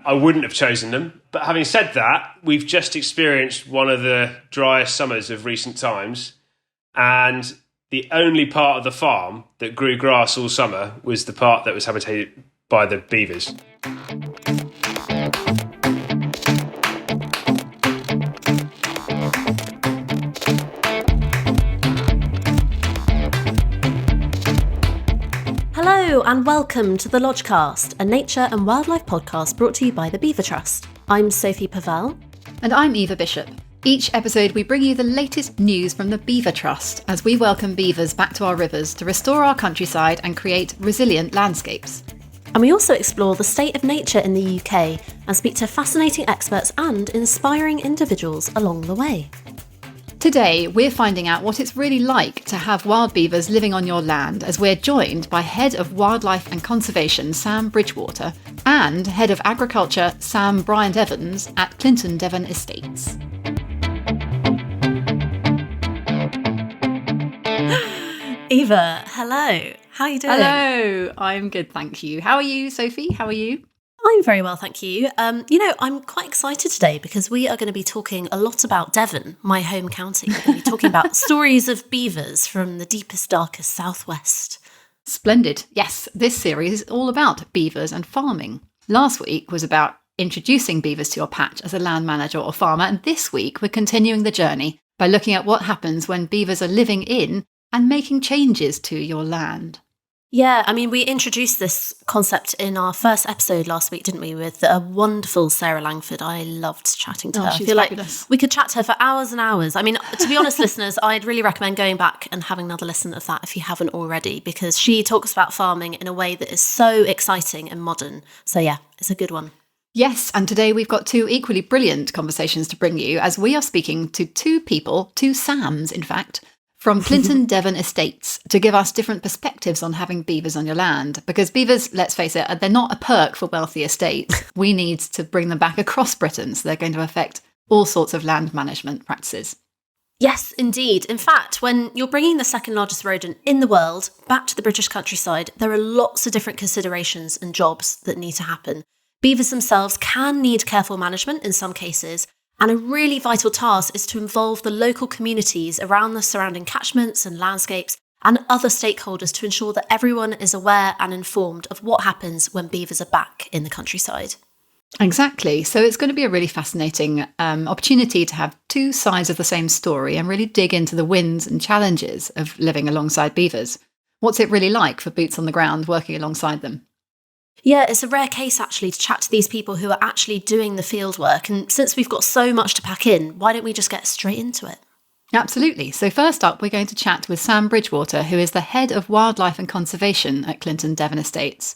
I wouldn't have chosen them. But having said that, we've just experienced one of the driest summers of recent times, and the only part of the farm that grew grass all summer was the part that was habitated by the beavers. Hello and welcome to the Lodgecast, a nature and wildlife podcast brought to you by the Beaver Trust. I'm Sophie Pavel. And I'm Eva Bishop. Each episode we bring you the latest news from the Beaver Trust as we welcome beavers back to our rivers to restore our countryside and create resilient landscapes. And we also explore the state of nature in the UK and speak to fascinating experts and inspiring individuals along the way. Today, we're finding out what it's really like to have wild beavers living on your land as we're joined by Head of Wildlife and Conservation Sam Bridgewater and Head of Agriculture Sam Briant-Evans at Clinton Devon Estates. Eva, hello. How are you doing? Hello, I'm good, thank you. How are you, Sophie? How are you? I'm very well, thank you. I'm quite excited today because we are going to be talking a lot about Devon, my home county. We're going to be talking about stories of beavers from the deepest, darkest southwest. Splendid. Yes, this series is all about beavers and farming. Last week was about introducing beavers to your patch as a land manager or farmer, and this week we're continuing the journey by looking at what happens when beavers are living in and making changes to your land. Yeah, I mean, we introduced this concept in our first episode last week, didn't we, with a wonderful Sarah Langford. I loved chatting to her. She's I feel fabulous. like we could chat to her for hours and hours. I mean, to be honest, listeners, I'd really recommend going back and having another listen of that if you haven't already, because she talks about farming in a way that is so exciting and modern. So yeah, it's a good one. Yes, and today we've got two equally brilliant conversations to bring you as we are speaking to two people, two Sams, in fact, from Clinton Devon Estates to give us different perspectives on having beavers on your land. Because beavers, let's face it, they're not a perk for wealthy estates. We need to bring them back across Britain, so they're going to affect all sorts of land management practices. Yes, indeed. In fact, when you're bringing the second largest rodent in the world back to the British countryside, there are lots of different considerations and jobs that need to happen. Beavers themselves can need careful management in some cases, and a really vital task is to involve the local communities around the surrounding catchments and landscapes and other stakeholders to ensure that everyone is aware and informed of what happens when beavers are back in the countryside. Exactly. So it's going to be a really fascinating opportunity to have two sides of the same story and really dig into the wins and challenges of living alongside beavers. What's it really like for boots on the ground working alongside them? Yeah, it's a rare case actually to chat to these people who are actually doing the field work. And since we've got so much to pack in, why don't we just get straight into it? Absolutely. So first up, we're going to chat with Sam Bridgewater, who is the Head of Wildlife and Conservation at Clinton Devon Estates.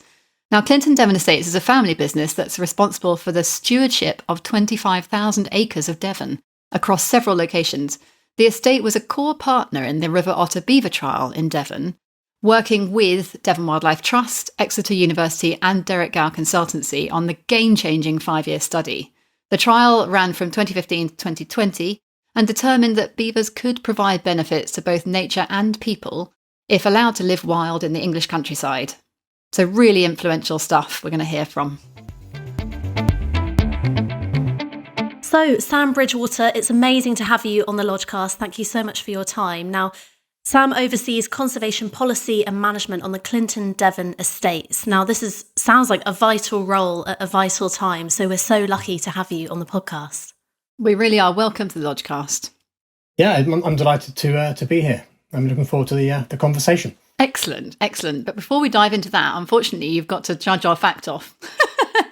Now, Clinton Devon Estates is a family business that's responsible for the stewardship of 25,000 acres of Devon across several locations. The estate was a core partner in the River Otter Beaver Trial in Devon, working with Devon Wildlife Trust, Exeter University and Derek Gow Consultancy on the game-changing 5-year study. The trial ran from 2015 to 2020 and determined that beavers could provide benefits to both nature and people if allowed to live wild in the English countryside. So really influential stuff we're going to hear from. So, Sam Bridgewater, it's amazing to have you on the Lodgecast. Thank you so much for your time. Now, Sam oversees conservation policy and management on the Clinton Devon Estates. Now, this sounds like a vital role at a vital time, so we're so lucky to have you on the podcast. We really are. Welcome to the Lodgecast. Yeah, I'm delighted to be here. I'm looking forward to the conversation. Excellent. But before we dive into that, unfortunately, you've got to judge our fact off.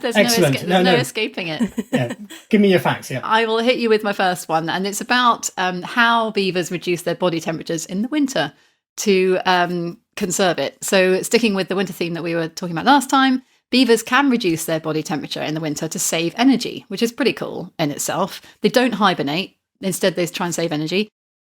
There's Excellent. no escaping it. Yeah, give me your facts, yeah. I will hit you with my first one, and it's about how beavers reduce their body temperatures in the winter to conserve it. So sticking with the winter theme that we were talking about last time, beavers can reduce their body temperature in the winter to save energy, which is pretty cool in itself. They don't hibernate. Instead, they try and save energy.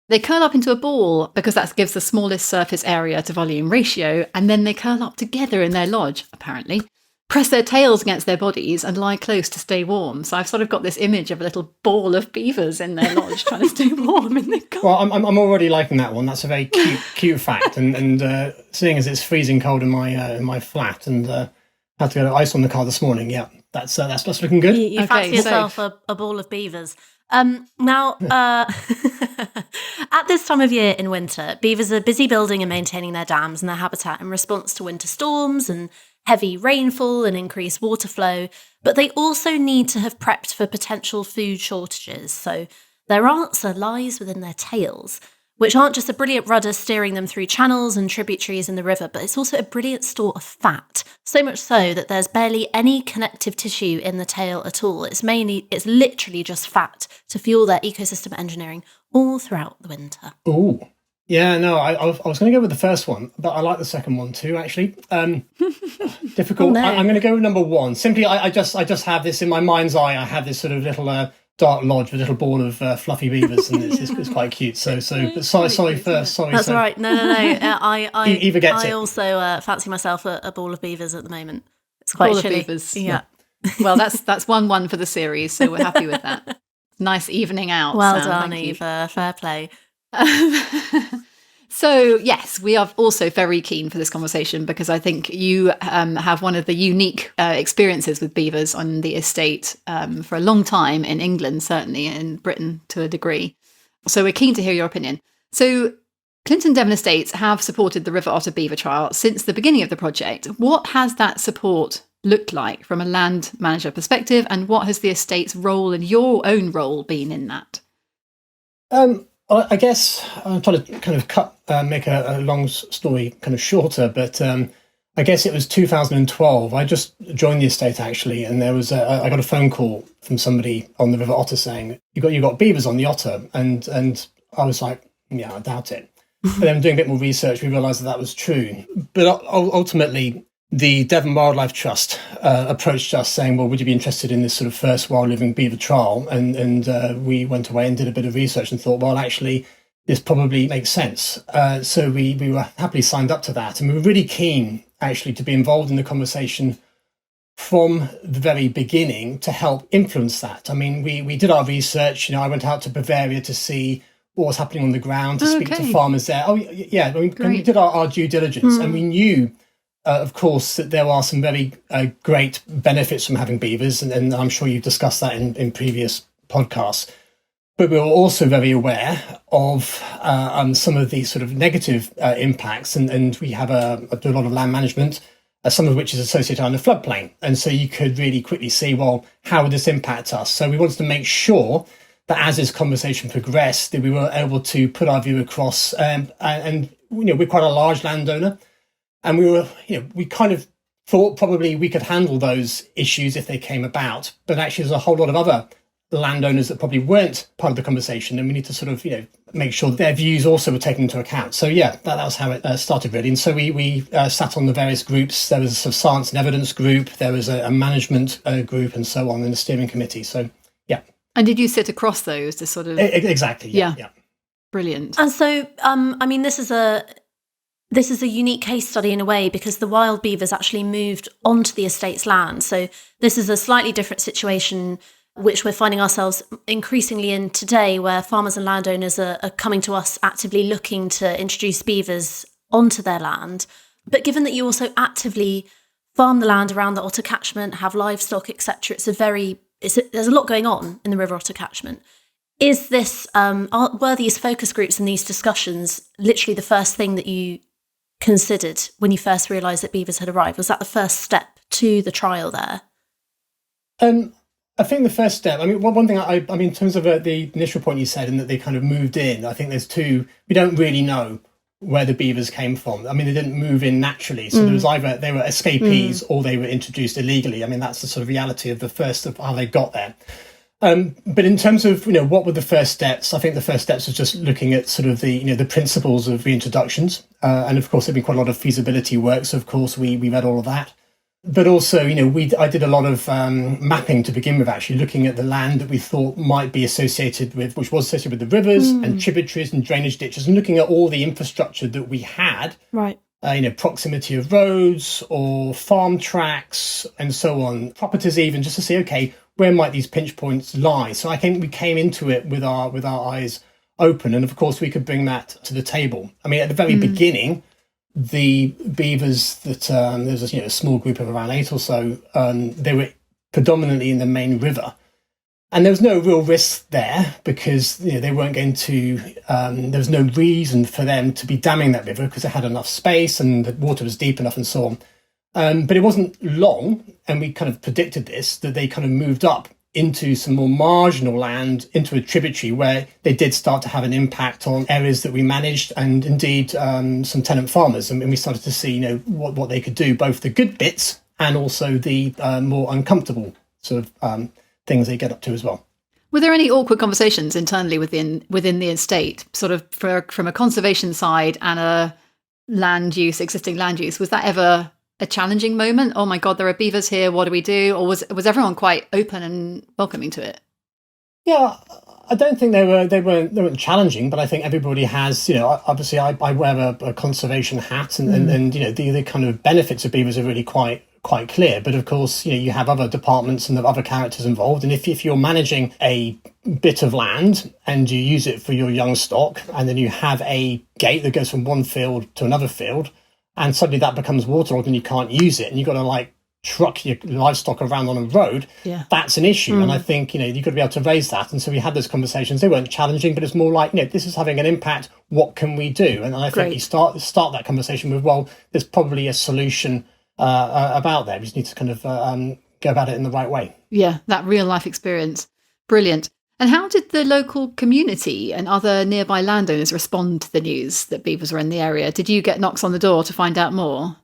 They curl up into a ball because that gives the smallest surface area to volume ratio, and then they curl up together in their lodge, apparently, press their tails against their bodies and lie close to stay warm. So I've sort of got this image of a little ball of beavers in their lodge trying to stay warm in the cold. Well, I'm already liking that one. That's a very cute fact. And seeing as it's freezing cold in my flat and had to go to ice on the car this morning, yeah, that's looking good. You Okay, fancy so- yourself a ball of beavers. Now, at this time of year in winter, beavers are busy building and maintaining their dams and their habitat in response to winter storms and heavy rainfall and increased water flow, but they also need to have prepped for potential food shortages. So their answer lies within their tails, which aren't just a brilliant rudder steering them through channels and tributaries in the river, but it's also a brilliant store of fat. So much so that there's barely any connective tissue in the tail at all. It's literally just fat to fuel their ecosystem engineering all throughout the winter. Ooh. Yeah, no, I was going to go with the first one, but I like the second one too, actually. Difficult. Oh, no. I'm going to go with number one. Simply, I just have this in my mind's eye. I have this sort of little dark lodge with a little ball of fluffy beavers, and it's quite cute. So but sorry first. Sorry. That's all right. No. Eva gets I it. also fancy myself a ball of beavers at the moment. It's quite Ball of chilly. beavers. Yeah. Well, that's 1-1 for the series, so we're happy with that. Nice evening out. Well Sam, done, thank you. Eva. Fair play. So, yes, we are also very keen for this conversation because I think you have one of the unique experiences with beavers on the estate for a long time in England, certainly in Britain to a degree. So we're keen to hear your opinion. So Clinton Devon Estates have supported the River Otter Beaver Trial since the beginning of the project. What has that support looked like from a land manager perspective, and what has the estate's role and your own role been in that? I guess I'm trying to kind of make a long story kind of shorter, but I guess it was 2012. I just joined the estate actually, and there was I got a phone call from somebody on the River Otter saying you got beavers on the Otter, and I was like, yeah, I doubt it. But then doing a bit more research, we realised that was true. But ultimately, the Devon Wildlife Trust approached us saying, well, would you be interested in this sort of first wild living beaver trial? And we went away and did a bit of research and thought, well, actually, this probably makes sense. So we were happily signed up to that. And we were really keen, actually, to be involved in the conversation from the very beginning to help influence that. I mean, we did our research. I went out to Bavaria to see what was happening on the ground, to speak to farmers there. Oh, yeah, we did our due diligence, and we knew of course, that there are some very great benefits from having beavers, and I'm sure you've discussed that in previous podcasts. But we were also very aware of some of the sort of negative impacts, and we have do a lot of land management, some of which is associated on the floodplain. And so you could really quickly see, well, how would this impact us? So we wanted to make sure that as this conversation progressed, that we were able to put our view across. And we're quite a large landowner. And we kind of thought probably we could handle those issues if they came about. But actually, there's a whole lot of other landowners that probably weren't part of the conversation. And we need to sort of, make sure that their views also were taken into account. So, yeah, that was how it started, really. And so we sat on the various groups. There was a sort of science and evidence group. There was a management group and so on, and a steering committee. So, yeah. And did you sit across those to sort of... Exactly, yeah. Brilliant. And so, this is a unique case study in a way because the wild beavers actually moved onto the estate's land. So this is a slightly different situation which we're finding ourselves increasingly in today, where farmers and landowners are coming to us actively looking to introduce beavers onto their land. But given that you also actively farm the land around the Otter Catchment, have livestock, etc., there's a lot going on in the River Otter Catchment. Is this were these focus groups and these discussions literally the first thing that you considered when you first realised that beavers had arrived? Was that the first step to the trial there? I think the first step, one thing in terms of the initial point you said, and that they kind of moved in, I think there's two, we don't really know where the beavers came from. They didn't move in naturally. So there was either they were escapees or they were introduced illegally. That's the sort of reality of how they got there. But in terms of, what were the first steps? I think the first steps was just looking at sort of the principles of reintroductions. And of course, there'd been quite a lot of feasibility work. So of course, we read all of that. But also, I did a lot of mapping to begin with, actually looking at the land that we thought might be associated with, which was associated with the rivers and tributaries and drainage ditches, and looking at all the infrastructure that we had. Right. Proximity of roads or farm tracks and so on, properties even, just to see, okay, where might these pinch points lie? So I think we came into it with our eyes open, and of course we could bring that to the table. At the very beginning, the beavers that there was a small group of around 8 or so, they were predominantly in the main river. And there was no real risk there because they weren't going to, there was no reason for them to be damming that river because it had enough space and the water was deep enough and so on. But it wasn't long, and we kind of predicted this, that they kind of moved up into some more marginal land, into a tributary where they did start to have an impact on areas that we managed and indeed some tenant farmers. And we started to see, what they could do, both the good bits and also the more uncomfortable sort of things they get up to as well. Were there any awkward conversations internally within the estate, sort of from a conservation side and a existing land use? Was that ever a challenging moment? Oh my God, there are beavers here. What do we do? Or was everyone quite open and welcoming to it? Yeah, I don't think they weren't challenging, but I think everybody has, obviously I wear a conservation hat and the kind of benefits of beavers are really quite clear. But of course, you have other departments and other characters involved. And if you're managing a bit of land and you use it for your young stock, and then you have a gate that goes from one field to another field, and suddenly that becomes waterlogged and you can't use it, and you've got to truck your livestock around on a road, that's an issue. And I think, you've got to be able to raise that. And so we had those conversations. They weren't challenging, but it's more like, this is having an impact. What can we do? And I think you start that conversation with, well, there's probably a solution about that. We just need to kind of go about it in the right way. Yeah, that real life experience. Brilliant. And how did the local community and other nearby landowners respond to the news that beavers were in the area? Did you get knocks on the door to find out more?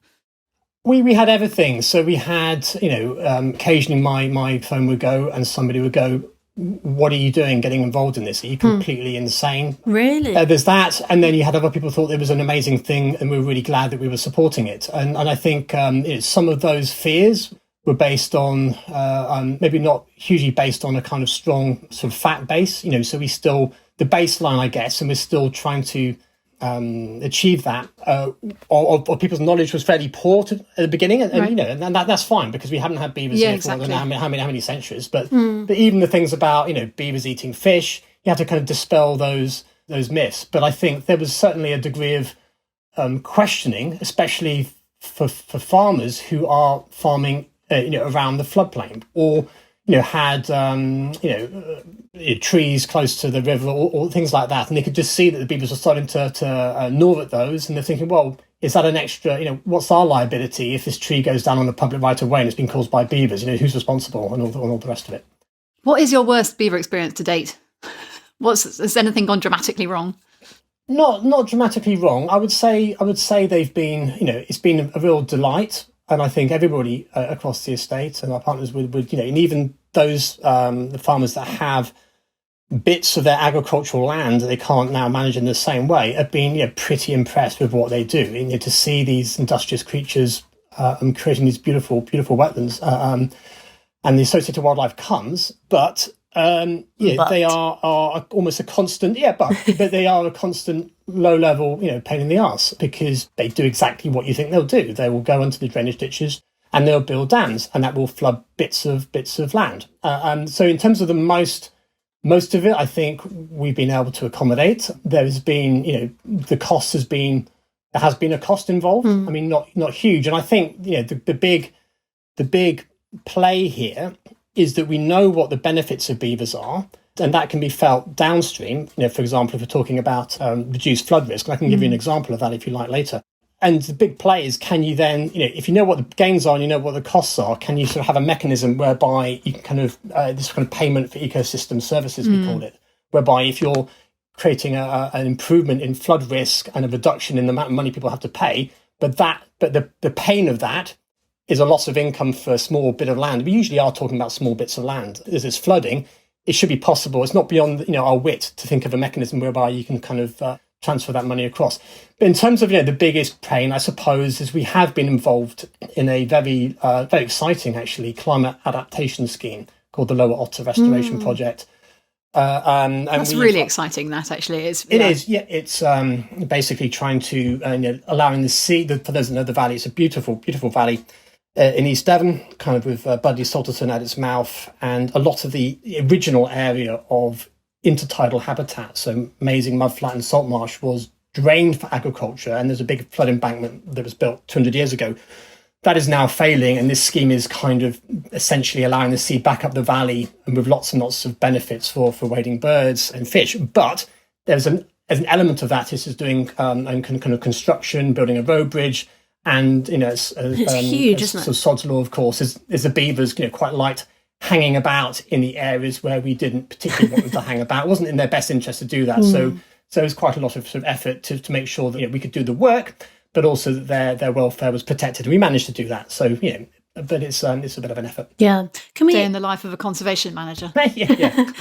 We had everything. So we had, occasionally my phone would go and somebody would go, what are you doing getting involved in this? Are you completely insane? Really? There's that. And then you had other people thought it was an amazing thing and we were really glad that we were supporting it. And I think some of those fears were based on, maybe not hugely based on a kind of strong sort of fact base, so we still, the baseline, I guess, and we're still trying to achieve that, or people's knowledge was fairly poor at the beginning, and that's fine because we haven't had beavers here for how many centuries. But even the things about beavers eating fish, you have to kind of dispel those myths. But I think there was certainly a degree of questioning, especially for farmers who are farming around the floodplain, or had trees close to the river, or things like that, and they could just see that the beavers were starting to gnaw at those, and they're thinking, well, is that an extra? What's our liability if this tree goes down on a public right of way and it's been caused by beavers? Who's responsible, and all the rest of it. What is your worst beaver experience to date? Has anything gone dramatically wrong? Not dramatically wrong. I would say they've been, it's been a real delight. And I think everybody across the estate and our partners would and even those the farmers that have bits of their agricultural land that they can't now manage in the same way have been pretty impressed with what they do. To see these industrious creatures creating these beautiful wetlands, and the associated wildlife comes, but they are almost a constant, but they are a constant low level, pain in the arse, because they do exactly what you think they'll do. They will go into the drainage ditches and they'll build dams, and that will flood bits of land. So in terms of the most of it, I think we've been able to accommodate. There has been, the cost has been, there has been a cost involved. I mean, not huge. And I think, the big play here is that we know what the benefits of beavers are, and that can be felt downstream. For example, if we're talking about reduced flood risk, and I can give you an example of that if you like later. And the big play is, can you then, if you know what the gains are and you know what the costs are, can you sort of have a mechanism whereby you can kind of, this kind of payment for ecosystem services, we call it, whereby if you're creating an improvement in flood risk and a reduction in the amount of money people have to pay, but the pain of that is a loss of income for a small bit of land. We usually are talking about small bits of land. As it's flooding, it should be possible. It's not beyond our wit to think of a mechanism whereby you can kind of transfer that money across. But in terms of the biggest pain, I suppose, is we have been involved in a very very exciting, actually, climate adaptation scheme called the Lower Otter Restoration Project. And that's really exciting. That actually is. It is. Yeah, it's basically trying to allowing the sea. For those that know the valley, it's a beautiful, beautiful valley. In East Devon, kind of with Budley Salterton at its mouth, and a lot of the original area of intertidal habitat, so amazing mudflat and salt marsh, was drained for agriculture, and there's a big flood embankment that was built 200 years ago that is now failing, and this scheme is kind of essentially allowing the sea back up the valley and with lots and lots of benefits for wading birds and fish. But there's an element of that is doing and kind of construction, building a road bridge, and it's huge, isn't it? So Sod's Law, of course, is the beavers quite light hanging about in the areas where we didn't particularly want them to hang about. It wasn't in their best interest to do that. So it was quite a lot of sort of effort to make sure that we could do the work, but also that their welfare was protected. And we managed to do that. So, but it's a bit of an effort. Yeah. Can we... Day in the life of a conservation manager. yeah.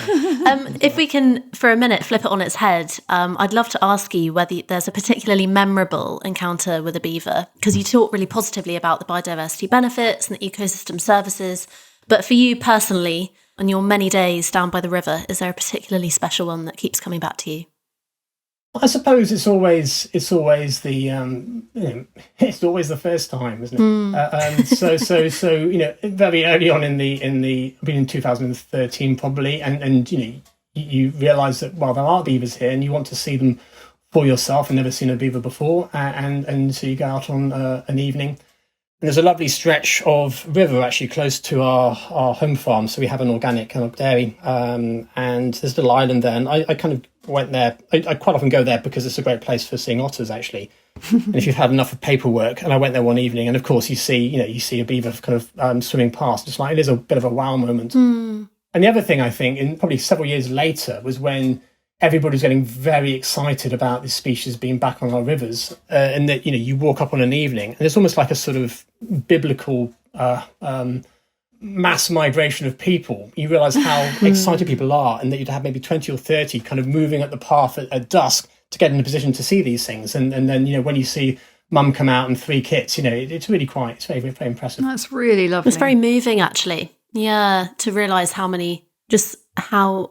If we can, for a minute, flip it on its head, I'd love to ask you whether there's a particularly memorable encounter with a beaver, because you talk really positively about the biodiversity benefits and the ecosystem services. But for you personally, on your many days down by the river, is there a particularly special one that keeps coming back to you? I suppose it's always the it's always the first time, isn't it? So very early on in 2013 probably, and you realise that there are beavers here, and you want to see them for yourself. I've never seen a beaver before, and so you go out on an evening. And there's a lovely stretch of river actually close to our home farm. So we have an organic kind of dairy, and there's a little island there. And I kind of went there. I quite often go there because it's a great place for seeing otters, actually. And if you've had enough of paperwork, and I went there one evening, and of course you see a beaver kind of swimming past. It's like, it is a bit of a wow moment. And the other thing I think, in probably several years later, was when everybody's getting very excited about this species being back on our rivers, and that you walk up on an evening and it's almost like a sort of biblical mass migration of people. You realise how excited people are, and that you'd have maybe 20 or 30 kind of moving up the path at dusk to get in a position to see these things, and then when you see mum come out and 3 kits, it's really it's very, very impressive. That's really lovely. It's very moving, actually. Yeah, to realise how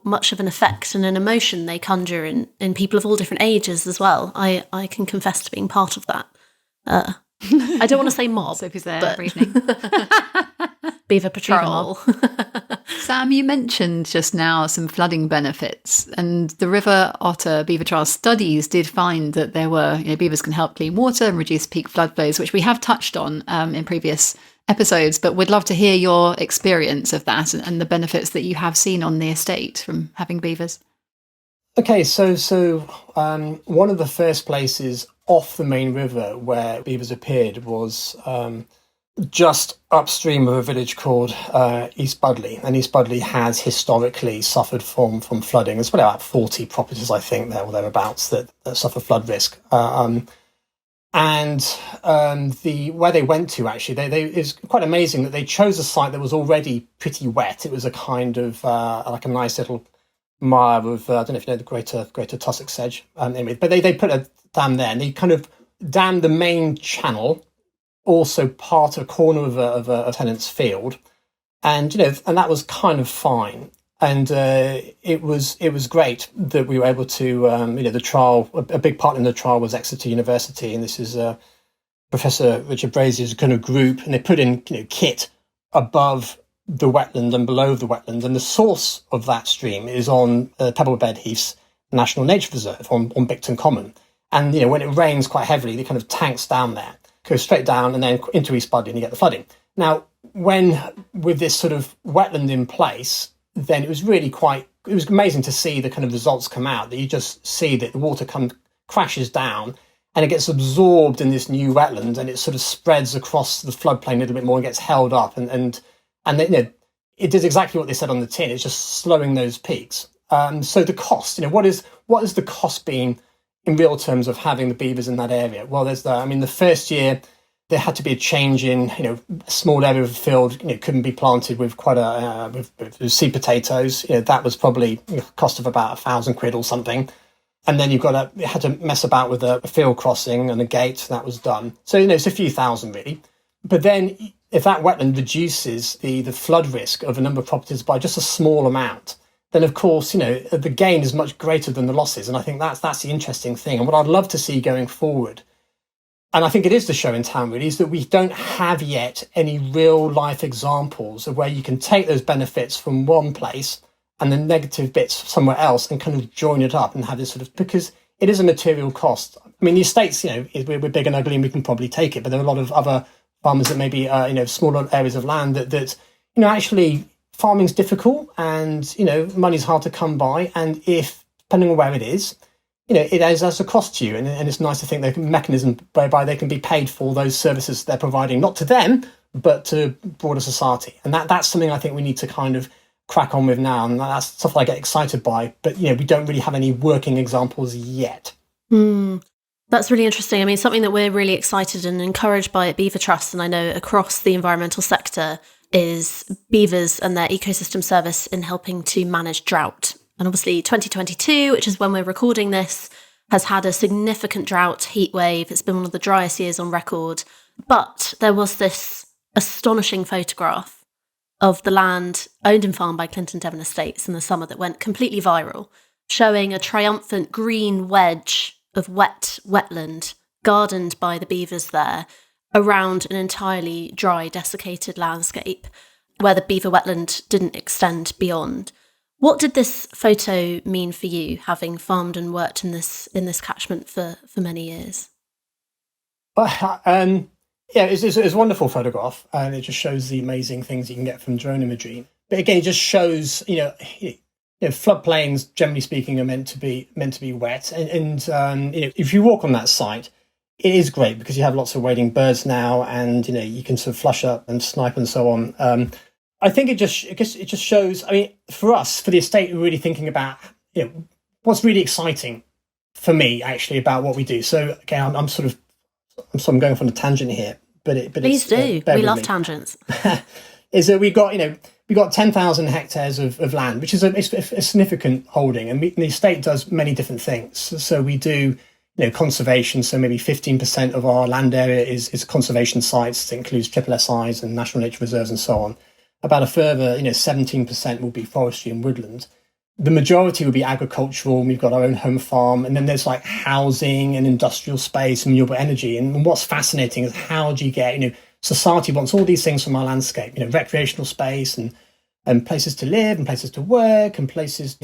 much of an effect and an emotion they conjure in people of all different ages as well. I can confess to being part of that. I don't want to say mob. Sophie's there but every evening. Beaver Patrol. Sam, you mentioned just now some flooding benefits, and the River Otter Beaver Trial studies did find that there were, beavers can help clean water and reduce peak flood flows, which we have touched on in previous episodes, but we'd love to hear your experience of that and the benefits that you have seen on the estate from having beavers. Okay, so one of the first places off the main river where beavers appeared was just upstream of a village called East Budley, and East Budley has historically suffered from flooding. There's probably about 40 properties, I think, there or thereabouts that suffer flood risk. And where they went to, actually, it's quite amazing that they chose a site that was already pretty wet. It was a kind of like a nice little mire of, I don't know if you know the Greater Tussock Sedge. Anyway, but they put a dam there, and they kind of dammed the main channel, also part of a corner of a tenant's field, and and that was kind of fine. And it was great that we were able to, the trial, a big part in the trial was Exeter University, and this is Professor Richard Brazier's kind of group, and they put in kit above the wetland and below the wetland, and the source of that stream is on Pebblebed Heaths National Nature Reserve on Bicton Common. And when it rains quite heavily, it kind of tanks down there, goes straight down and then into East Budley, and you get the flooding. Now, with this sort of wetland in place, then it was amazing to see the kind of results come out, that you just see that the water crashes down and it gets absorbed in this new wetland, and it sort of spreads across the floodplain a little bit more and gets held up, and it does exactly what they said on the tin. It's just slowing those peaks. So the cost, what is the cost being in real terms of having the beavers in that area? Well, the first year there had to be a change in, a small area of the field, couldn't be planted with quite with seed potatoes. That was probably cost of about £1,000 or something. And then you had to mess about with a field crossing and a gate. That was done. So, it's a few thousand really. But then if that wetland reduces the flood risk of a number of properties by just a small amount, then of course, the gain is much greater than the losses. And I think that's the interesting thing. And what I'd love to see going forward, and I think it is the show in town really, is that we don't have yet any real life examples of where you can take those benefits from one place and the negative bits somewhere else and kind of join it up and have this sort of, because it is a material cost. I mean, the estates, we're big and ugly and we can probably take it, but there are a lot of other farmers that maybe smaller areas of land that actually farming's difficult and money's hard to come by, and if depending on where it is, it has a cost to you, and it's nice to think there's a mechanism whereby they can be paid for those services they're providing, not to them but to broader society. And that's something I think we need to kind of crack on with now, and that's stuff I get excited by, but we don't really have any working examples yet. That's really interesting. I mean, something that we're really excited and encouraged by at Beaver Trust, and I know across the environmental sector, is beavers and their ecosystem service in helping to manage drought. And obviously 2022, which is when we're recording this, has had a significant drought heat wave. It's been one of the driest years on record. But there was this astonishing photograph of the land owned and farmed by Clinton Devon Estates in the summer that went completely viral, showing a triumphant green wedge of wetland gardened by the beavers there around an entirely dry, desiccated landscape where the beaver wetland didn't extend beyond. What did this photo mean for you, having farmed and worked in this catchment for many years? It's a wonderful photograph, and it just shows the amazing things you can get from drone imagery. But again, it just shows, floodplains, generally speaking, are meant to be wet, and if you walk on that site, it is great because you have lots of wading birds now, and you can sort of flush up and snipe and so on. I think it just shows. I mean, for us, for the estate, we're really thinking about what's really exciting for me actually about what we do. So again, I'm going off on a tangent here, but please do. We love tangents. Is that we got 10,000 hectares of land, which is a significant holding, and the estate does many different things. So we do conservation. So maybe 15% of our land area is conservation sites. It includes SSSIs and national nature reserves and so on. About a further 17% will be forestry and woodland. The majority will be agricultural, and we've got our own home farm, and then there's like housing and industrial space and renewable energy. And what's fascinating is how do you get, society wants all these things from our landscape, recreational space and places to live and places to work and places,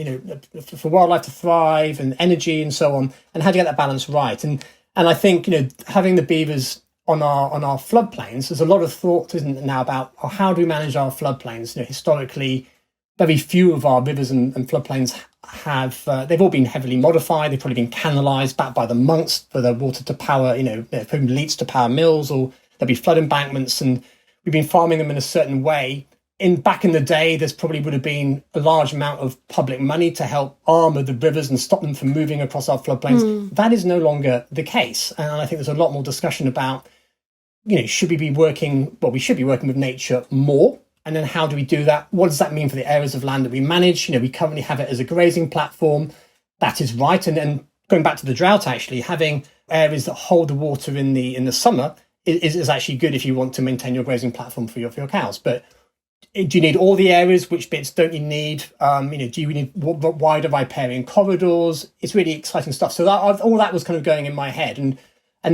for wildlife to thrive and energy and so on. And how do you get that balance right? And I think, having the beavers on our floodplains, there's a lot of thought, isn't there, now about how do we manage our floodplains? historically, very few of our rivers and floodplains have, they've all been heavily modified. They've probably been canalised back by the monks for the water to power, from leats to power mills, or there'll be flood embankments, and we've been farming them in a certain way. Back in the day, there's probably would have been a large amount of public money to help armour the rivers and stop them from moving across our floodplains. That is no longer the case. And I think there's a lot more discussion about, should we be working, we should be working with nature more. And then how do we do that? What does that mean for the areas of land that we manage? We currently have it as a grazing platform. That is right. And then going back to the drought, actually, having areas that hold the water in the summer is actually good if you want to maintain your grazing platform for your cows. But do you need all the areas? Which bits don't you need? Do you need wider riparian corridors? It's really exciting stuff. So all that was kind of going in my head. And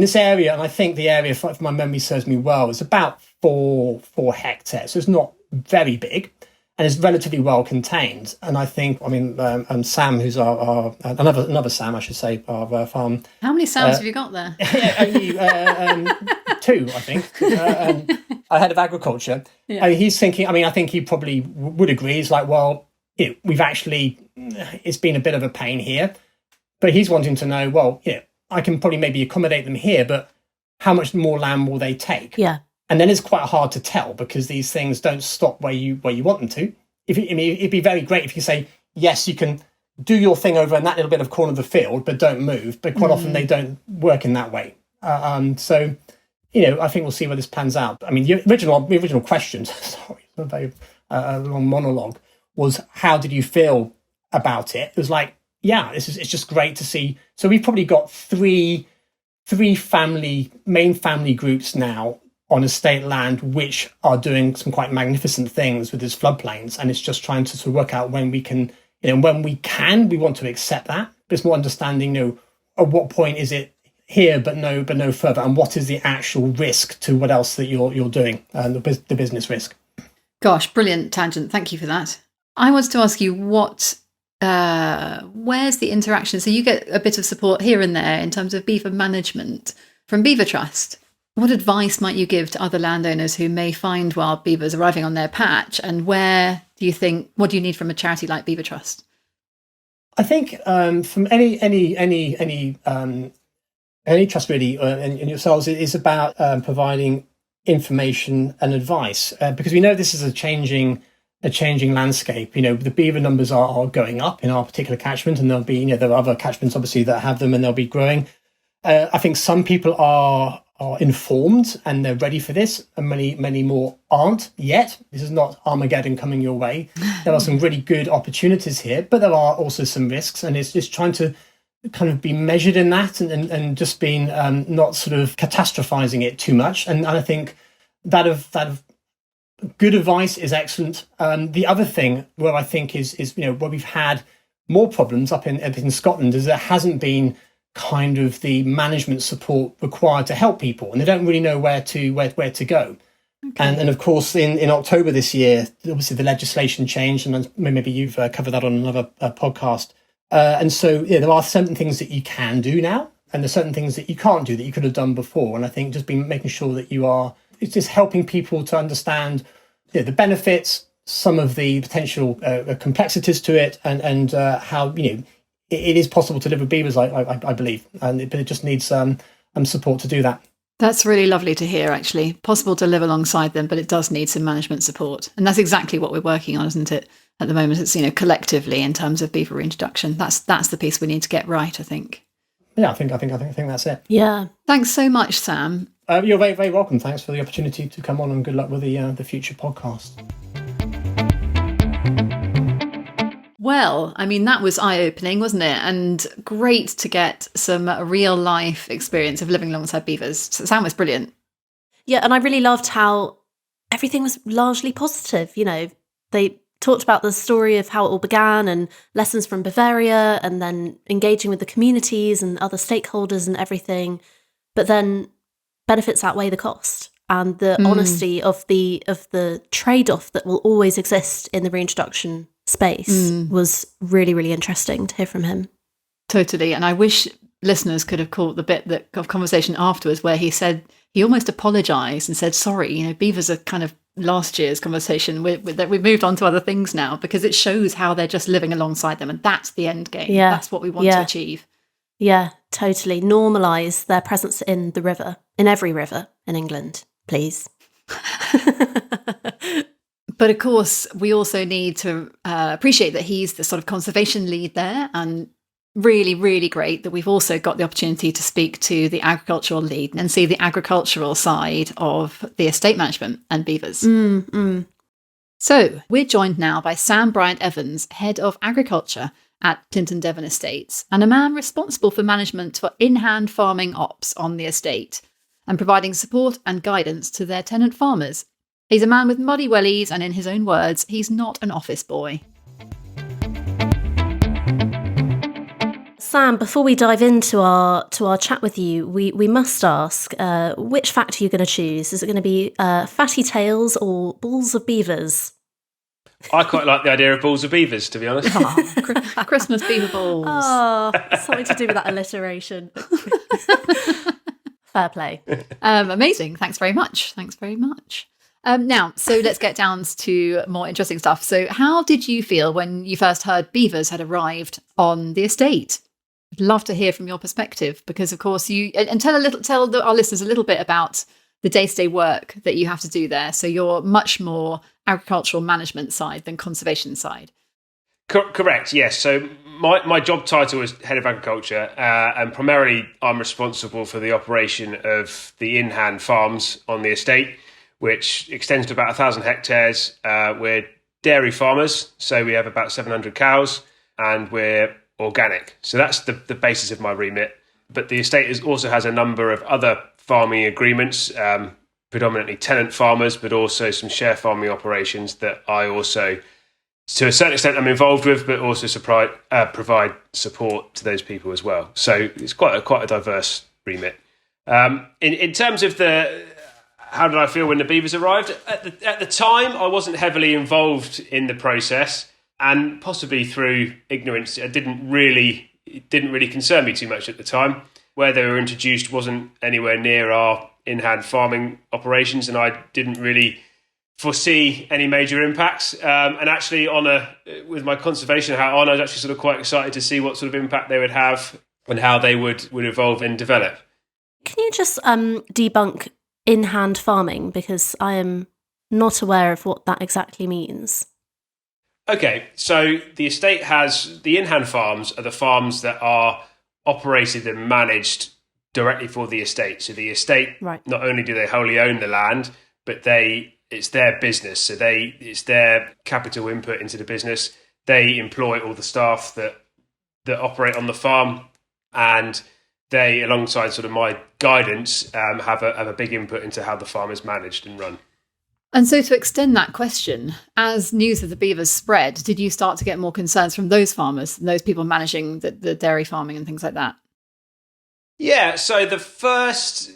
this area, and I think the area, if my memory serves me well, is about 4 hectares. So it's not very big, and it's relatively well contained. And I think, Sam, who's our another Sam, I should say, our farm. How many Sams have you got there? 2, I think. Our head of agriculture. Yeah. He's thinking. I think he probably would agree. He's like, well, we've actually, it's been a bit of a pain here, but he's wanting to know, well, I can probably maybe accommodate them here, but how much more land will they take? Yeah. And then it's quite hard to tell because these things don't stop where you want them to. It'd be very great if you say, yes, you can do your thing over in that little bit of corner of the field, but don't move. But quite often they don't work in that way. So, I think we'll see where this pans out. The original question, sorry, a very long monologue, was how did you feel about it? It was like, yeah, it's just great to see. So we've probably got three main family groups now on estate land, which are doing some quite magnificent things with these floodplains. And it's just trying to sort of work out when we can, we want to accept that. But it's more understanding, at what point is it here, but no further, and what is the actual risk to what else that you're doing, the business risk. Gosh, brilliant tangent. Thank you for that. I wanted to ask you where's the interaction? So you get a bit of support here and there in terms of beaver management from Beaver Trust. What advice might you give to other landowners who may find wild beavers arriving on their patch? And what do you need from a charity like Beaver Trust? I think from any trust really, and yourselves, it is about providing information and advice, because we know this is a changing landscape. The beaver numbers are going up in our particular catchment, and there'll be there are other catchments obviously that have them, and they'll be growing. I think some people are informed and they're ready for this, and many more aren't yet. This is not Armageddon coming your way. There are some really good opportunities here, but there are also some risks, and it's just trying to kind of be measured in that, and just being not sort of catastrophizing it too much. And I think that of good advice is excellent. The other thing where I think is where we've had more problems up in Scotland is there hasn't been kind of the management support required to help people, and they don't really know where to go. Okay. And of course, in October this year, obviously the legislation changed, and maybe you've covered that on another podcast. And so there are certain things that you can do now, and there's certain things that you can't do that you could have done before. And I think just making sure that it's just helping people to understand the benefits, some of the potential complexities to it, and how it is possible to live with beavers, I believe, but it just needs support to do that. That's really lovely to hear, actually. Possible to live alongside them, but it does need some management support. And that's exactly what we're working on, isn't it? At the moment, it's, collectively in terms of beaver reintroduction. That's the piece we need to get right, I think. Yeah, I think that's it. Yeah. Thanks so much, Sam. You're very, very welcome. Thanks for the opportunity to come on, and good luck with the future podcast. Well, I mean, that was eye-opening, wasn't it? And great to get some real-life experience of living alongside beavers. Sam was brilliant. Yeah, and I really loved how everything was largely positive. They talked about the story of how it all began and lessons from Bavaria, and then engaging with the communities and other stakeholders and everything. But then benefits outweigh the cost, and the honesty of the trade-off that will always exist in the reintroduction space was really, really interesting to hear from him. Totally. And I wish listeners could have caught the bit of conversation afterwards where he almost apologised and said, sorry, beavers are kind of last year's conversation. We've moved on to other things now, because it shows how they're just living alongside them. And that's the end game. Yeah. That's what we want to achieve. Yeah, totally. Normalise their presence in the river, in every river in England, please. But of course, we also need to appreciate that he's the sort of conservation lead there, and really, really great that we've also got the opportunity to speak to the agricultural lead and see the agricultural side of the estate management and beavers. So we're joined now by Sam Briant-Evans, Head of Agriculture at Clinton Devon Estates, and a man responsible for management for in-hand farming ops on the estate and providing support and guidance to their tenant farmers. He's a man with muddy wellies, and in his own words, he's not an office boy. Sam, before we dive into our chat with you, we must ask, which fact are you going to choose? Is it going to be fatty tails or balls of beavers? I quite like the idea of balls of beavers, to be honest. Christmas beaver balls. Oh, something to do with that alliteration. Fair play. Amazing. Thanks very much. Now, so let's get down to more interesting stuff. So how did you feel when you first heard beavers had arrived on the estate? I'd love to hear from your perspective, because of course tell our listeners a little bit about the day-to-day work that you have to do there. So you're much more agricultural management side than conservation side. Correct, yes. So my job title is Head of Agriculture, and primarily I'm responsible for the operation of the in-hand farms on the estate, which extends to about 1,000 hectares. We're dairy farmers, so we have about 700 cows, and we're organic. So that's the basis of my remit. But the estate also has a number of other farming agreements, predominantly tenant farmers, but also some share farming operations that I also, to a certain extent, I'm involved with, but also provide support to those people as well. So it's quite a diverse remit. In terms of how did I feel when the beavers arrived? At the time, I wasn't heavily involved in the process, and possibly through ignorance, it didn't really concern me too much at the time. Where they were introduced wasn't anywhere near our in-hand farming operations, and I didn't really foresee any major impacts. And actually, with my conservation hat on, I was actually sort of quite excited to see what sort of impact they would have and how they would evolve and develop. Can you just debunk in-hand farming, because I am not aware of what that exactly means? Okay, so the estate has the in-hand farms are the farms that are operated and managed directly for the estate. So the estate, right, not only do they wholly own the land, but it's their business. So it's their capital input into the business. They employ all the staff that operate on the farm, and they, alongside sort of my guidance, have a big input into how the farm is managed and run. And so to extend that question, as news of the beavers spread, did you start to get more concerns from those farmers, those people managing the dairy farming and things like that? Yeah, so the first,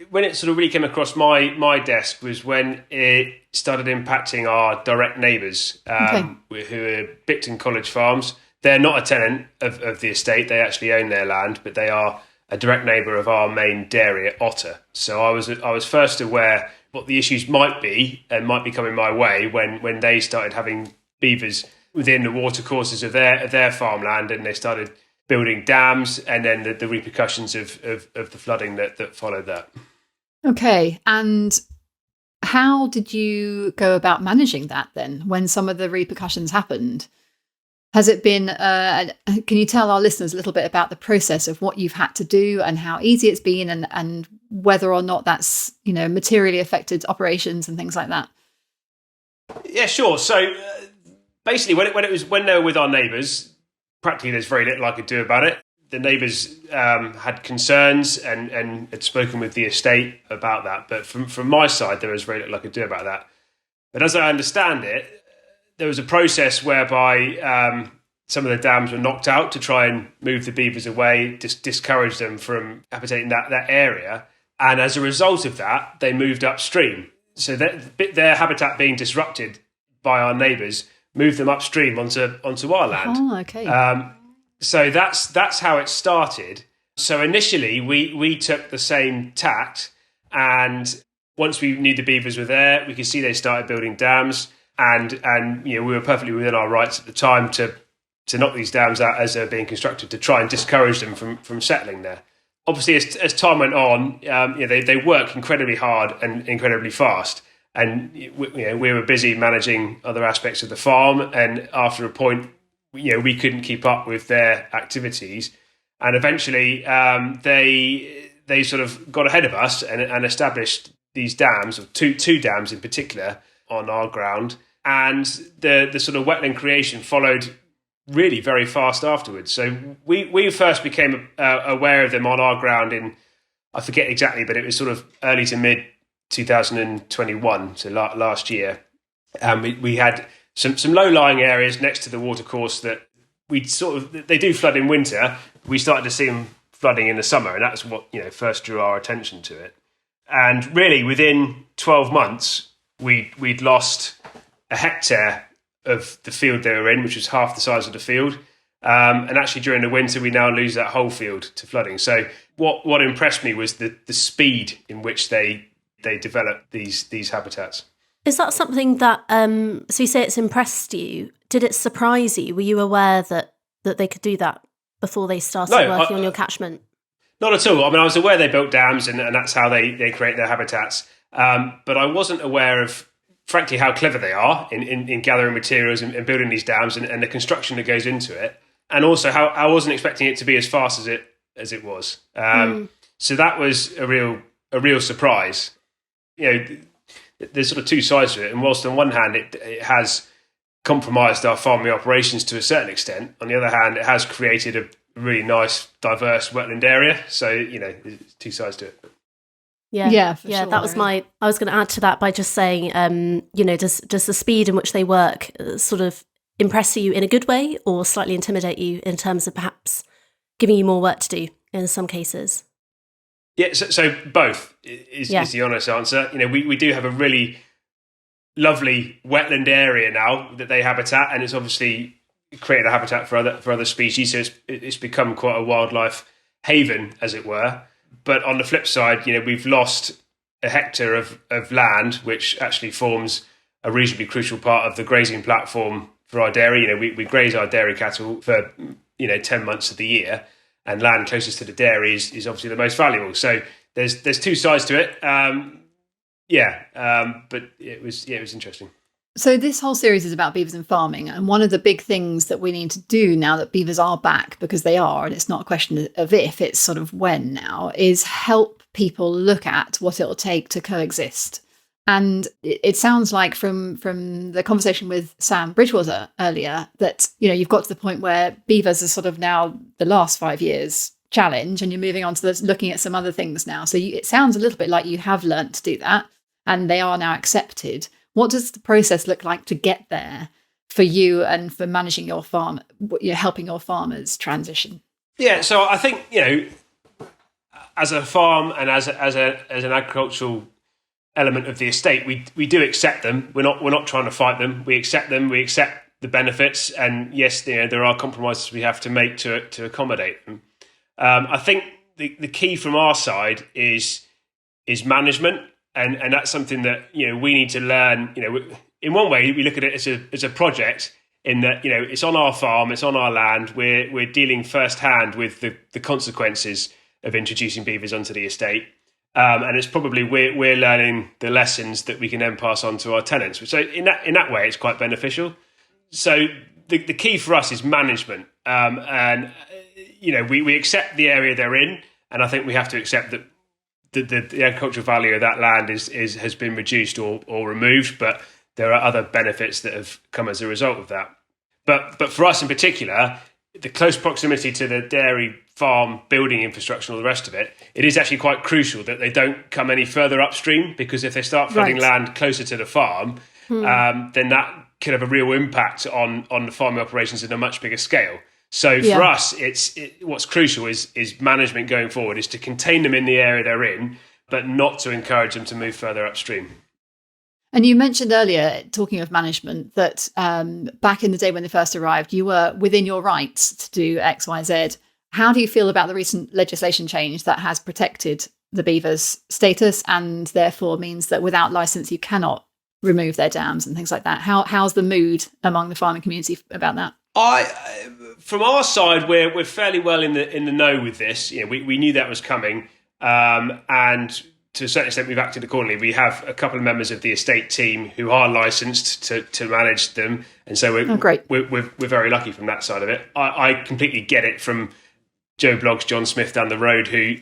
when it sort of really came across my desk was when it started impacting our direct neighbours, who are Bicton College Farms. They're not a tenant of the estate, they actually own their land, but they are a direct neighbour of our main dairy at Otter. So I was first aware what the issues might be and might be coming my way when they started having beavers within the watercourses of their farmland, and they started building dams, and then the repercussions of the flooding that followed that. Okay, and how did you go about managing that then when some of the repercussions happened? Has it been, can you tell our listeners a little bit about the process of what you've had to do and how easy it's been, and whether or not that's, materially affected operations and things like that? Yeah, sure. So basically when they were with our neighbours, practically there's very little I could do about it. The neighbours had concerns and had spoken with the estate about that. But from my side, there was very little I could do about that. But as I understand it, there was a process whereby some of the dams were knocked out to try and move the beavers away, discourage them from habitating that area. And as a result of that, they moved upstream. So their habitat being disrupted by our neighbours moved them upstream onto our land. Oh, okay. So that's how it started. So initially, we took the same tact, and once we knew the beavers were there, we could see they started building dams. And we were perfectly within our rights at the time to knock these dams out as they're being constructed, to try and discourage them from settling there. Obviously, as time went on, they work incredibly hard and incredibly fast. And we were busy managing other aspects of the farm. And after a point, we couldn't keep up with their activities. And eventually, they sort of got ahead of us and established these dams, or two dams in particular, on our ground. And the sort of wetland creation followed really very fast afterwards. So we first became aware of them on our ground in, I forget exactly, but it was sort of early to mid 2021, so last year. We had some low-lying areas next to the watercourse that they do flood in winter. We started to see them flooding in the summer, and that's what first drew our attention to it. And really, within 12 months, we'd lost a hectare of the field they were in, which was half the size of the field. And actually, during the winter, we now lose that whole field to flooding. So what impressed me was the speed in which they developed these habitats. Is that something that, so you say it's impressed you, did it surprise you? Were you aware that they could do that before they started working on your catchment? Not at all. I mean, I was aware they built dams and that's how they create their habitats. But I wasn't aware of, frankly, how clever they are in gathering materials and building these dams and the construction that goes into it. And also how I wasn't expecting it to be as fast as it was. So that was a real surprise. There's sort of two sides to it. And whilst on one hand it has compromised our farming operations to a certain extent, on the other hand, it has created a really nice, diverse wetland area. So, there's two sides to it. Yeah, sure. That was I was going to add to that by just saying, does the speed in which they work sort of impress you in a good way or slightly intimidate you in terms of perhaps giving you more work to do in some cases? Yeah, so both is the honest answer. We do have a really lovely wetland area now that they habitat, and it's obviously created a habitat for other species. So it's become quite a wildlife haven, as it were. But on the flip side, we've lost a hectare of land, which actually forms a reasonably crucial part of the grazing platform for our dairy. We graze our dairy cattle for 10 months of the year, and land closest to the dairy is obviously the most valuable. So there's two sides to it. But it was interesting. So this whole series is about beavers and farming, and one of the big things that we need to do now that beavers are back, because they are, and it's not a question of if, it's sort of when now, is help people look at what it'll take to coexist. And it sounds like from the conversation with Sam Bridgewater earlier that, you've got to the point where beavers are sort of now the last 5 years challenge, and you're moving on to looking at some other things now. So it sounds a little bit like you have learnt to do that, and they are now accepted. What does the process look like to get there for you and for managing your farm, helping your farmers transition? Yeah, so I think, as a farm and as an agricultural element of the estate, we do accept them. We're not trying to fight them. We accept them. We accept the benefits, and yes, there are compromises we have to make to accommodate them. I think the key from our side is management. And that's something that we need to learn. In one way, we look at it as a project, in that it's on our farm, it's on our land. We're dealing firsthand with the consequences of introducing beavers onto the estate, and it's probably we're learning the lessons that we can then pass on to our tenants. So in that way, it's quite beneficial. So the key for us is management, and we accept the area they're in, and I think we have to accept that. The agricultural value of that land has been reduced or removed, but there are other benefits that have come as a result of that. But for us in particular, the close proximity to the dairy farm building infrastructure and all the rest of it, it is actually quite crucial that they don't come any further upstream, because if they start flooding land closer to the farm, then that could have a real impact on the farming operations in a much bigger scale. So for us, what's crucial is management going forward, is to contain them in the area they're in, but not to encourage them to move further upstream. And you mentioned earlier, talking of management, that back in the day when they first arrived, you were within your rights to do X, Y, Z. How do you feel about the recent legislation change that has protected the beavers' status and therefore means that without license you cannot remove their dams and things like that? How's the mood among the farming community about that? From our side, we're fairly well in the know with this. We knew that was coming, and to a certain extent, we've acted accordingly. We have a couple of members of the estate team who are licensed to manage them, and so we're very lucky from that side of it. I completely get it from Joe Bloggs, John Smith down the road, who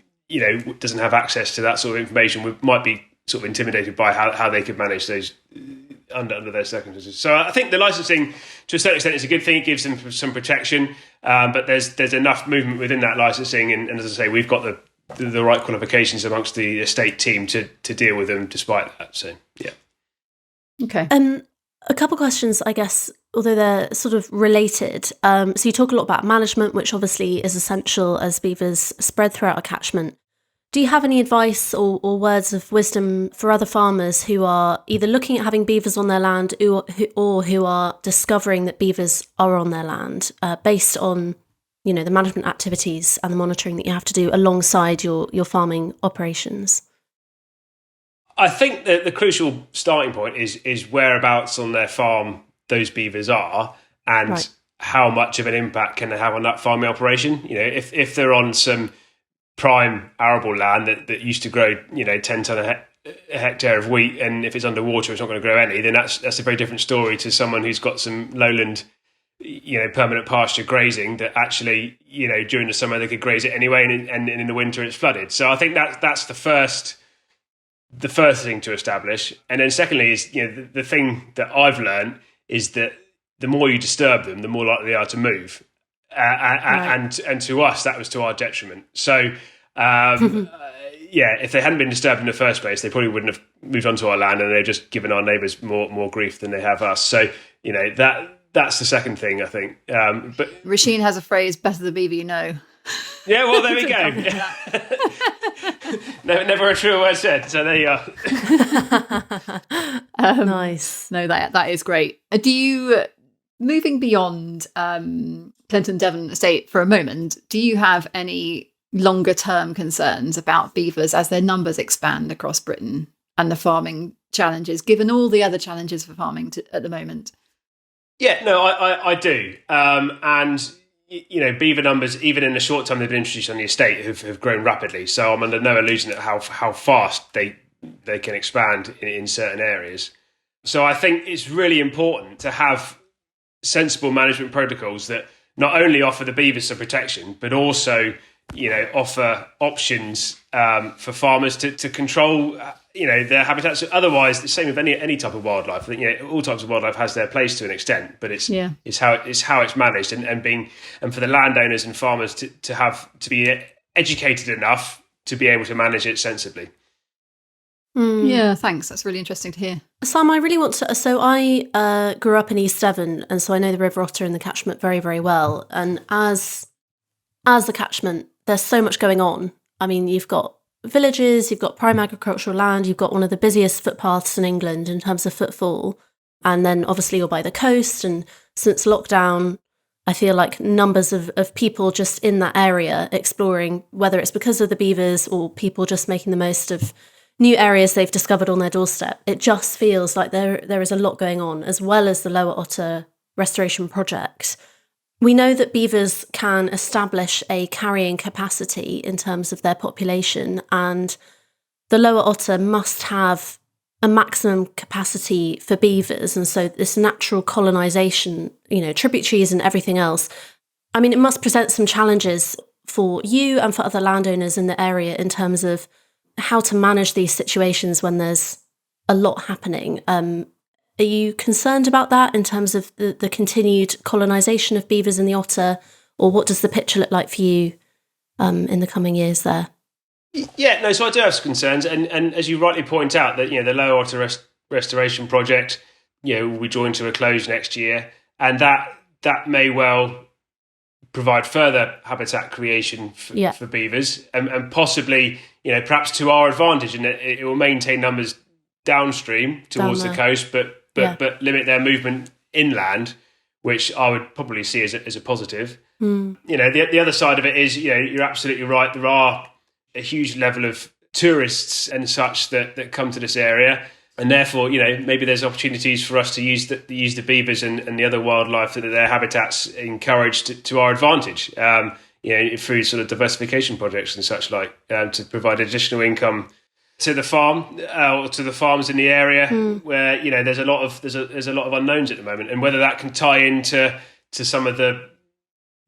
doesn't have access to that sort of information. We might be sort of intimidated by how they could manage those under their circumstances. So I think the licensing, to a certain extent, is a good thing. It gives them some protection, but there's enough movement within that licensing, and as I say, we've got the right qualifications amongst the estate team to deal with them despite that. So yeah. Okay. A couple of questions, I guess, although they're sort of related. So you talk a lot about management, which obviously is essential as beavers spread throughout a catchment. Do you have any advice or words of wisdom for other farmers who are either looking at having beavers on their land or who are discovering that beavers are on their land, based on the management activities and the monitoring that you have to do alongside your farming operations? I think that the crucial starting point is whereabouts on their farm those beavers are, and how much of an impact can they have on that farming operation. If they're on some prime arable land that used to grow 10 tonne a hectare of wheat, and if it's underwater it's not going to grow any, then that's a very different story to someone who's got some lowland permanent pasture grazing that actually during the summer they could graze it anyway, and in the winter it's flooded. So I think that's the first thing to establish. And then secondly is the thing that I've learned is that the more you disturb them, the more likely they are to move. And to us, that was to our detriment. So, if they hadn't been disturbed in the first place, they probably wouldn't have moved onto our land, and they've just given our neighbours more grief than they have us. So, that's the second thing, I think. But Rasheen has a phrase, better the beaver you know. Yeah, well, there we go. Never a truer word said. So there you are. Nice. No, that is great. Do you, moving beyond Clinton Devon Estate for a moment, do you have any longer term concerns about beavers as their numbers expand across Britain and the farming challenges, given all the other challenges for farming at the moment? Yeah, no, I do. And, beaver numbers, even in the short time they've been introduced on the estate, have grown rapidly. So I'm under no illusion at how fast they can expand in certain areas. So I think it's really important to have sensible management protocols that not only offer the beavers some protection, but also, offer options for farmers to control, their habitats. Otherwise, the same with any type of wildlife. I think, all types of wildlife has their place to an extent, but it's how it's managed and for the landowners and farmers to be educated enough to be able to manage it sensibly. Yeah, thanks. That's really interesting to hear. Sam, I really want to... So I grew up in East Devon, and so I know the River Otter and the Catchment very, very well. And as the Catchment, there's so much going on. I mean, you've got villages, you've got prime agricultural land, you've got one of the busiest footpaths in England in terms of footfall. And then obviously you're by the coast. And since lockdown, I feel like numbers of people just in that area exploring, whether it's because of the beavers or people just making the most of new areas they've discovered on their doorstep. It just feels like there is a lot going on, as well as the Lower Otter Restoration Project. We know that beavers can establish a carrying capacity in terms of their population, and the Lower Otter must have a maximum capacity for beavers. And so this natural colonisation, tributaries and everything else, I mean, it must present some challenges for you and for other landowners in the area in terms of how to manage these situations when there's a lot happening. Are you concerned about that in terms of the continued colonisation of beavers in the Otter, or what does the picture look like for you in the coming years there? Yeah, no, so I do have some concerns, and as you rightly point out, that the Lower Otter Restoration Project, will be drawing to a close next year, and that may well provide further habitat creation for beavers, and possibly, perhaps to our advantage, and it will maintain numbers downstream towards the coast, but limit their movement inland, which I would probably see as a positive. The other side of it is, you're absolutely right. There are a huge level of tourists and such that come to this area. And therefore, maybe there's opportunities for us to use the beavers and the other wildlife that their habitats encouraged to our advantage, through sort of diversification projects and such like, to provide additional income to the farm or to the farms in the area where there's a lot of unknowns at the moment, and whether that can tie into some of the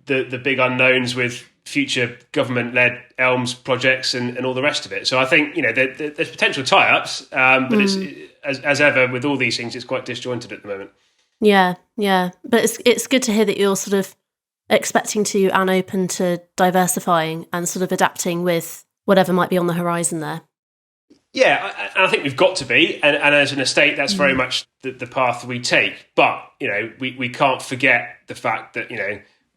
big unknowns with future government-led ELMS projects and all the rest of it. So I think there's potential tie-ups, but it's as ever with all these things, it's quite disjointed at the moment. Yeah, but it's good to hear that you're sort of expecting to and open to diversifying and sort of adapting with whatever might be on the horizon there. Yeah, I think we've got to be, and as an estate, that's very much the path we take. But we can't forget the fact that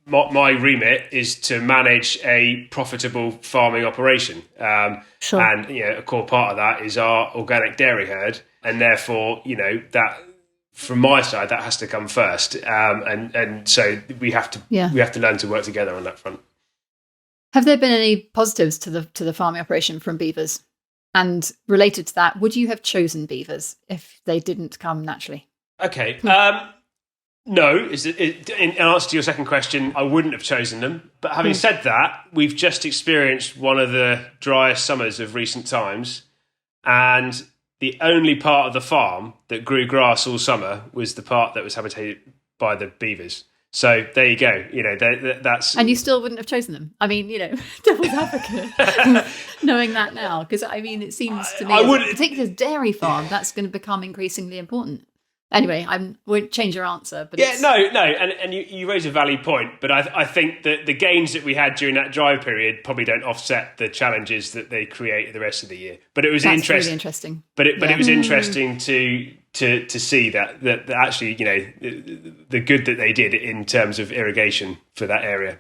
my remit is to manage a profitable farming operation. Sure. And, a core part of that is our organic dairy herd. And therefore, that from my side, that has to come first. And so we have to learn to work together on that front. Have there been any positives to the farming operation from beavers? And related to that, would you have chosen beavers if they didn't come naturally? Okay. No, in answer to your second question, I wouldn't have chosen them. But having said that, we've just experienced one of the driest summers of recent times, and the only part of the farm that grew grass all summer was the part that was habitated by the beavers. So there you go. That's... And you still wouldn't have chosen them? I mean, devil's advocate, knowing that now. Because, it seems to me, particularly as dairy farm, that's going to become increasingly important. Anyway, I won't change your answer. But no, and you raise a valid point, but I think that the gains that we had during that dry period probably don't offset the challenges that they create the rest of the year. But it was really interesting. But it was interesting to see that actually, the good that they did in terms of irrigation for that area.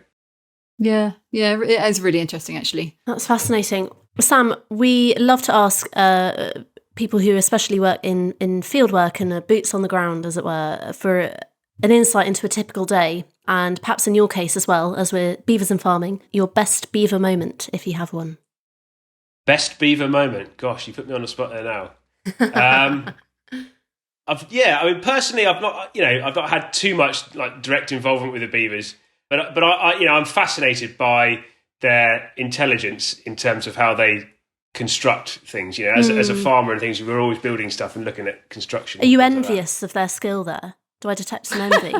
Yeah, it is really interesting, actually. That's fascinating. Sam, we love to ask people who especially work in field work and are boots on the ground, as it were, for an insight into a typical day And perhaps in your case as well, as we're beavers and farming, your best beaver moment, if you have one. Best beaver moment? Gosh, you put me on the spot there now. Personally, I've not had too much like direct involvement with the beavers, but I'm fascinated by their intelligence in terms of how they construct things. As a farmer and things, we're always building stuff and looking at construction. Are you envious of their skill there? Do I detect some envy?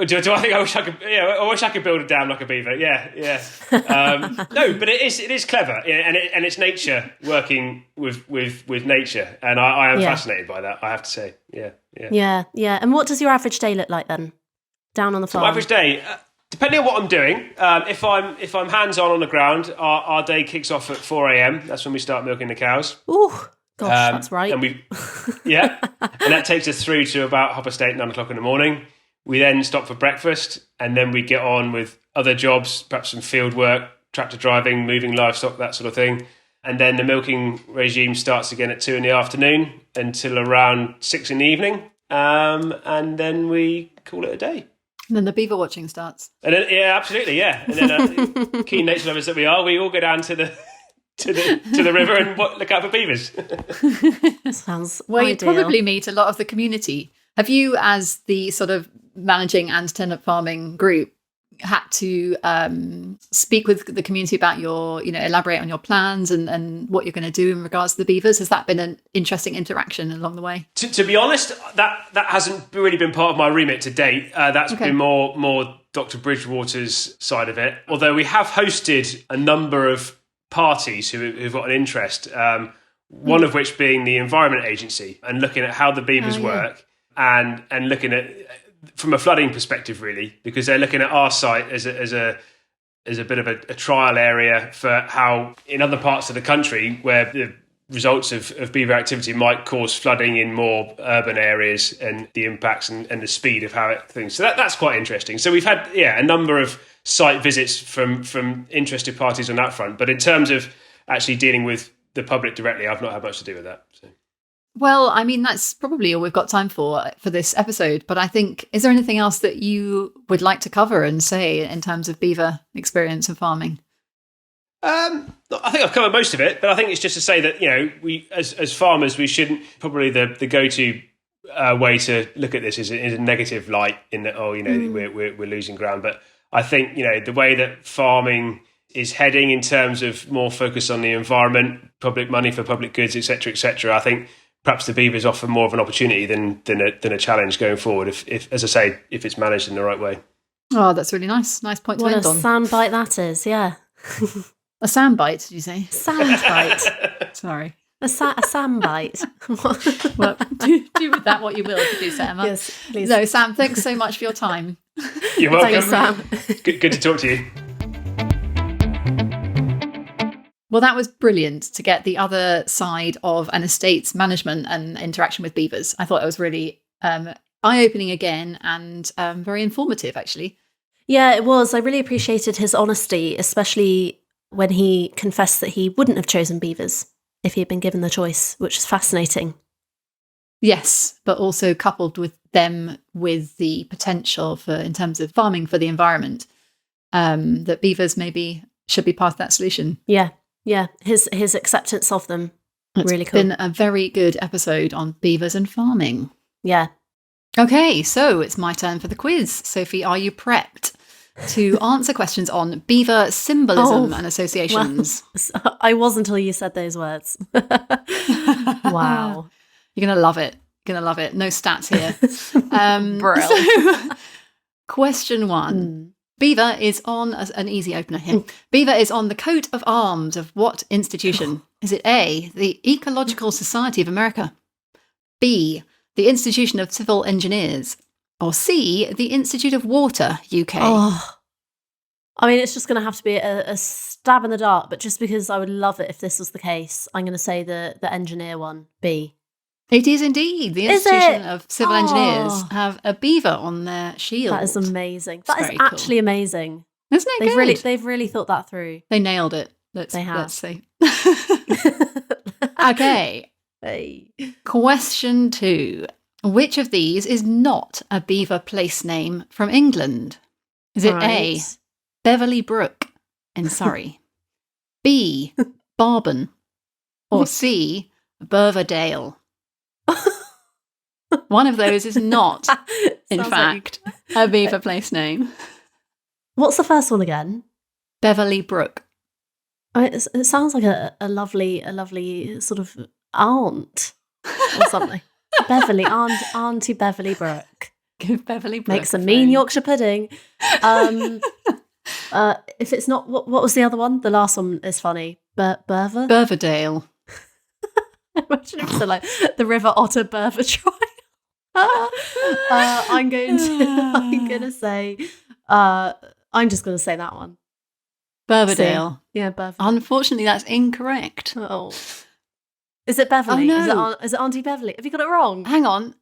Do I think I wish I could? Yeah, I wish I could build a dam like a beaver. Yeah. No, but it is clever, and it's nature working with nature, and I am fascinated by that. I have to say, yeah. And what does your average day look like then, down on the farm? So average day, depending on what I'm doing. If I'm hands on the ground, our day kicks off at 4 a.m. That's when we start milking the cows. Ooh. Gosh, that's right. And and that takes us through to about 8:30, 9 o'clock in the morning. We then stop for breakfast, and then we get on with other jobs, perhaps some field work, tractor driving, moving livestock, that sort of thing. And then the milking regime starts again at 2 in the afternoon until around 6 in the evening, and then we call it a day. And then the beaver watching starts. And then, absolutely, yeah. And then keen nature lovers that we are, we all go down to the river and look out for beavers. Sounds well, ideal. You probably meet a lot of the community. Have you, as the sort of managing and tenant farming group, had to speak with the community about your, elaborate on your plans and what you're going to do in regards to the beavers? Has that been an interesting interaction along the way? To be honest, that hasn't really been part of my remit to date. That's been more Dr. Bridgewater's side of it. Although we have hosted a number of parties who've got an interest, one of which being the Environment Agency, and looking at how the beavers work and looking at from a flooding perspective, really, because they're looking at our site as a bit of a trial area for how in other parts of the country where the results of beaver activity might cause flooding in more urban areas and the impacts and the speed of how things. So that's quite interesting. So we've had a number of site visits from interested parties on that front. But in terms of actually dealing with the public directly, I've not had much to do with that. So. Well, I mean, that's probably all we've got time for this episode. But I think, is there anything else that you would like to cover and say in terms of beaver experience and farming? I think I've covered most of it, but I think it's just to say that, we as farmers, we shouldn't probably the go-to way to look at this is a negative light in that, we're losing ground. But I think, the way that farming is heading in terms of more focus on the environment, public money for public goods, et cetera, I think perhaps the beavers offer more of an opportunity than a challenge going forward, if as I say, if it's managed in the right way. Oh, that's really nice. Nice point to end on. What a soundbite that is, yeah. A soundbite, did you say? Soundbite. Sorry. A soundbite. Well, do with that what you will, to do, Sam. Yes, please. No, Sam, thanks so much for your time. You're welcome. Thanks, Sam. Good to talk to you. Well, that was brilliant to get the other side of an estate's management and interaction with beavers. I thought it was really eye-opening again and very informative, actually. Yeah, it was. I really appreciated his honesty, especially when he confessed that he wouldn't have chosen beavers if he had been given the choice, which is fascinating. Yes, but also coupled with the potential for, in terms of farming for the environment, that beavers maybe should be part of that solution. Yeah, his acceptance of them, really cool. It's been a very good episode on beavers and farming. Yeah. Okay, so it's my turn for the quiz. Sophie, are you prepped to answer questions on beaver symbolism and associations? Well, I was until you said those words. Wow. You're going to love it. No stats here. Brilliant. So, question 1. Beaver is on, an easy opener here. Beaver is on the coat of arms of what institution? Is it A, the Ecological Society of America, B, the Institution of Civil Engineers, or C, the Institute of Water, UK? Oh. I mean, it's just going to have to be a stab in the dark, but just because I would love it if this was the case, I'm going to say the engineer one, B. It is indeed. The Institution of Civil Engineers have a beaver on their shield. That is amazing. That is actually cool. Amazing. Isn't it good? They've really thought that through. They nailed it. Let's see. Okay. Hey. Question 2. Which of these is not a beaver place name from England? Is it A, Right. Beverley Brook in Surrey, B, Barben, or C, Berverdale? One of those is not, in Sounds fact, a beaver place name. What's the first one again? Beverley Brook. It sounds like a lovely sort of aunt or something. Beverly, Auntie Beverly Brook. Give Beverley Brook Makes a a mean phone. Yorkshire pudding. If it's not, what was the other one? The last one is funny. Berver? Berverdale. Imagine if it's like the River Otter Beaver Trial. I'm going to say, I'm just going to say that one. Berverdale. C. Yeah, Beverly. Unfortunately, that's incorrect. Oh. Is it Beverly? Oh, no. Is it Auntie Beverly? Have you got it wrong? Hang on.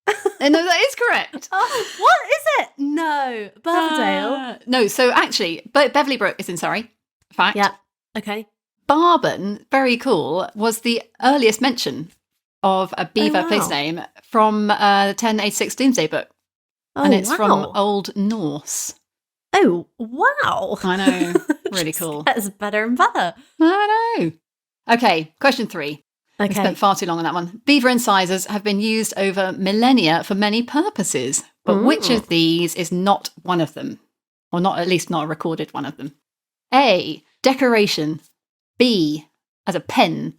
No, that is correct. Oh, what is it? No. Berverdale. No, so actually, Beverley Brook is in Surrey. Fact. Yeah. Okay. Barben, very cool, was the earliest mention of a beaver wow. place name from the 1086 Doomsday Book. Oh, And it's wow. from Old Norse. Oh, wow. I know. Really cool. That's better and better. I know. Okay, question 3. I Okay. spent far too long on that one. Beaver incisors have been used over millennia for many purposes, but which of these is not one of them? Or not, at least not a recorded one of them. A, decoration. B, as a pen.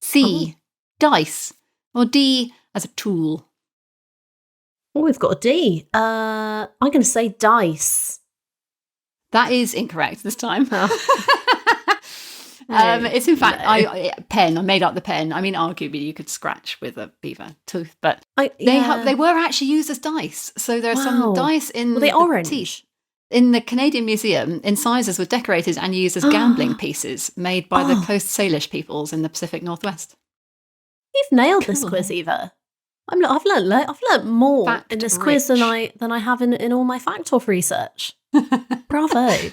C, dice. Or D, as a tool. Oh, we've got a D. I'm going to say dice. That is incorrect this time. Oh. It's in fact pen. I made up the pen. I mean, arguably you could scratch with a beaver tooth, but they were actually used as dice. So there are some dice in Were they the orange? teeth. In the Canadian Museum, incisors were decorated and used as gambling pieces made by the Coast Salish peoples in the Pacific Northwest. You've nailed this Cool. quiz, Eva. I've learnt more Fact in this quiz than I have in all my fact off research. Bravo.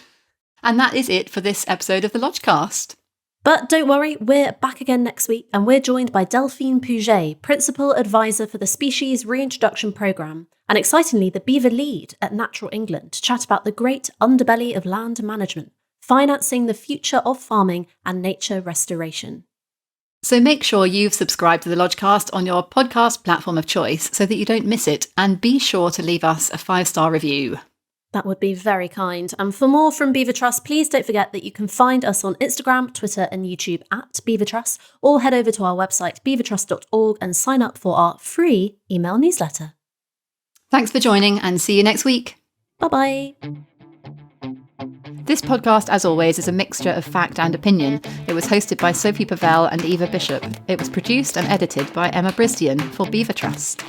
And that is it for this episode of the Lodgecast. But don't worry, we're back again next week and we're joined by Delphine Pouget, Principal Advisor for the Species Reintroduction Programme, and excitingly the Beaver Lead at Natural England to chat about the great underbelly of land management, financing the future of farming and nature restoration. So make sure you've subscribed to the Lodgecast on your podcast platform of choice so that you don't miss it, and be sure to leave us a 5-star review. That would be very kind. And for more from Beaver Trust, please don't forget that you can find us on Instagram, Twitter and YouTube at Beaver Trust, or head over to our website beavertrust.org and sign up for our free email newsletter. Thanks for joining and see you next week. Bye-bye. This podcast, as always, is a mixture of fact and opinion. It was hosted by Sophie Pavel and Eva Bishop. It was produced and edited by Emma Brisdian for Beaver Trust.